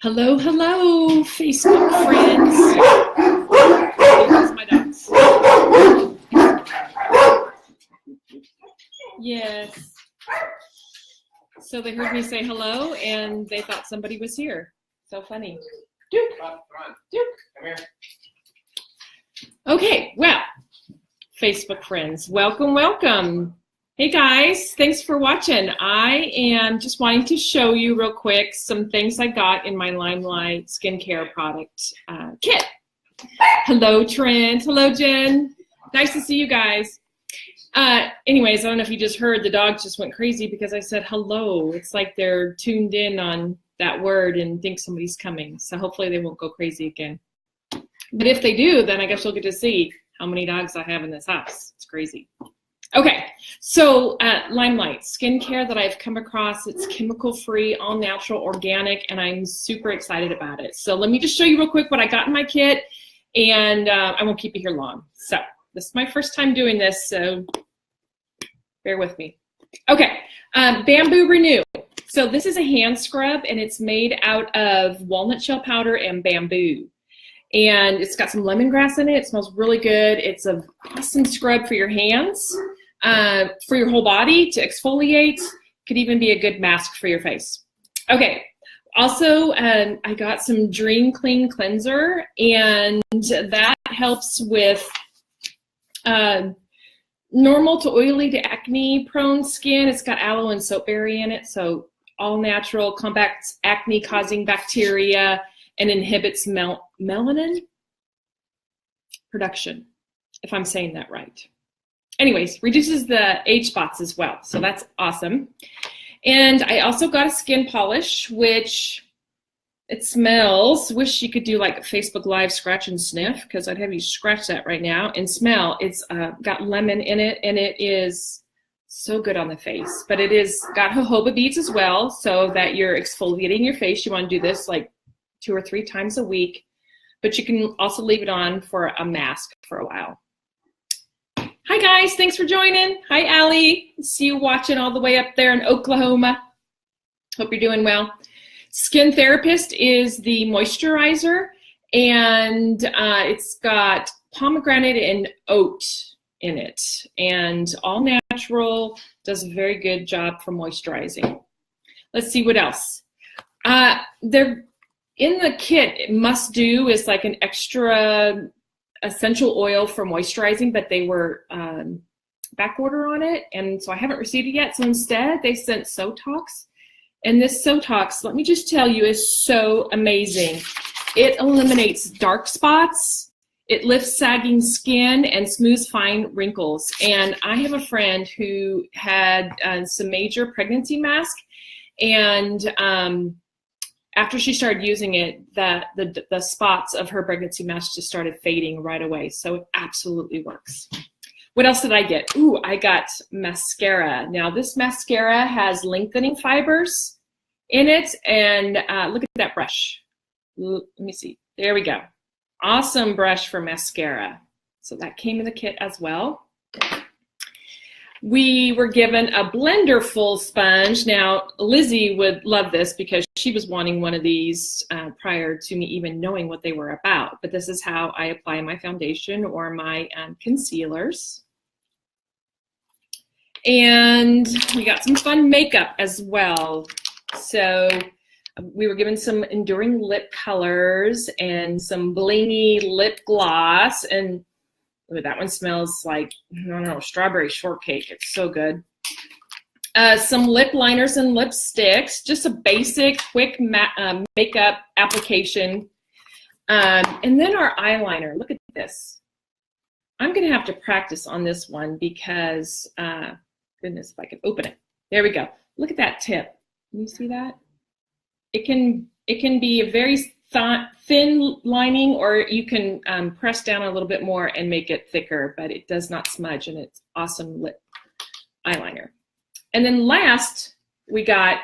Hello, hello, Facebook friends. Here's my dogs. Yes. So they heard me say hello, and they thought somebody was here. So funny. Duke. Come on. Duke. Come here. Okay, well, Facebook friends, welcome, welcome. Hey guys, thanks for watching. I am just wanting to show you real quick some things I got in my LimeLight skincare product kit. Hello Trent, hello Jen. Nice to see you guys. Anyways, I don't know if you just heard, the dogs just went crazy because I said hello. It's like they're tuned in on that word and think somebody's coming. So hopefully they won't go crazy again. But if they do, then I guess you'll get to see how many dogs I have in this house. It's crazy. Okay, so LimeLight skincare that I've come across. It's chemical-free, all-natural, organic, and I'm super excited about it. So let me just show you real quick what I got in my kit, and I won't keep you here long. So this is my first time doing this, so bear with me. Okay, Bamboo Renew. So this is a hand scrub, and it's made out of walnut shell powder and bamboo. And it's got some lemongrass in it. It smells really good. It's an awesome scrub for your hands, for your whole body to exfoliate. Could even be a good mask for your face. Okay. Also, I got some Dream Clean Cleanser, and that helps with normal to oily to acne prone skin. It's got aloe and soapberry in it, so all natural, combats acne causing bacteria, and inhibits melanin production, if I'm saying that right. Anyways, reduces the age spots as well, so that's awesome. And I also got a skin polish, which it smells. Wish you could do like a Facebook Live scratch and sniff, because I'd have you scratch that right now and smell. It's got lemon in it, and it is so good on the face. But it is got jojoba beads as well, so that you're exfoliating your face. You want to do this like 2 or 3 times a week, but you can also leave it on for a mask for a while. Hi guys, thanks for joining. Hi Allie, see you watching all the way up there in Oklahoma. Hope you're doing well. Skin Therapist is the moisturizer, and it's got pomegranate and oat in it, and all natural, does a very good job for moisturizing. Let's see what else. In the kit, must do is like an extra essential oil for moisturizing, but they were back order on it, and so I haven't received it yet. So instead, they sent Sotox, and this Sotox, let me just tell you, is so amazing. It eliminates dark spots, it lifts sagging skin, and smooths fine wrinkles. And I have a friend who had some major pregnancy mask, and after she started using it, the spots of her pregnancy mask just started fading right away. So it absolutely works. What else did I get? Ooh, I got mascara. Now this mascara has lengthening fibers in it, and look at that brush. Let me see. There we go. Awesome brush for mascara. So that came in the kit as well. We were given a blender full sponge. Now, Lizzie would love this because she was wanting one of these prior to me even knowing what they were about. But this is how I apply my foundation or my concealers. And we got some fun makeup as well. So we were given some enduring lip colors and some blingy lip gloss, and that one smells like, I don't know, strawberry shortcake. It's so good. Some lip liners and lipsticks, just a basic, quick makeup application. And then our eyeliner. Look at this. I'm going to have to practice on this one because, goodness, if I can open it. There we go. Look at that tip. Can you see that? It can be a very thin lining, or you can press down a little bit more and make it thicker, but it does not smudge, and it's awesome lip eyeliner. And then last, we got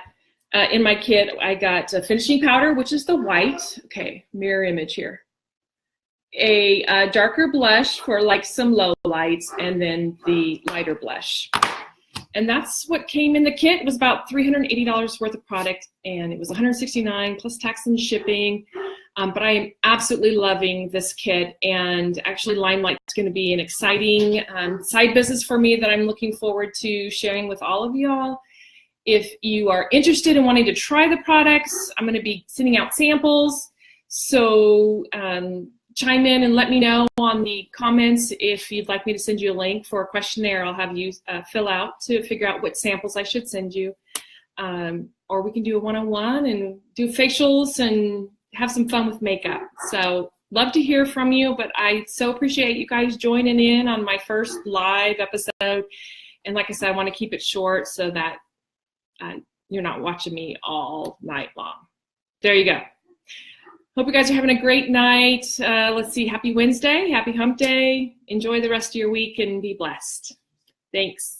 in my kit, I got a finishing powder, which is the white. Okay, mirror image here. A darker blush for like some low lights, and then the lighter blush. And that's what came in the kit. It was about $380 worth of product, and it was $169 plus tax and shipping. But I am absolutely loving this kit, and actually LimeLight is going to be an exciting side business for me that I'm looking forward to sharing with all of y'all. If you are interested in wanting to try the products, I'm going to be sending out samples. So chime in and let me know on the comments if you'd like me to send you a link for a questionnaire I'll have you fill out to figure out what samples I should send you. Or we can do a one-on-one and do facials and have some fun with makeup. So love to hear from you, but I so appreciate you guys joining in on my first live episode. And like I said, I want to keep it short so that you're not watching me all night long. There you go. Hope you guys are having a great night. Let's see, happy Wednesday, happy hump day. Enjoy the rest of your week and be blessed. Thanks.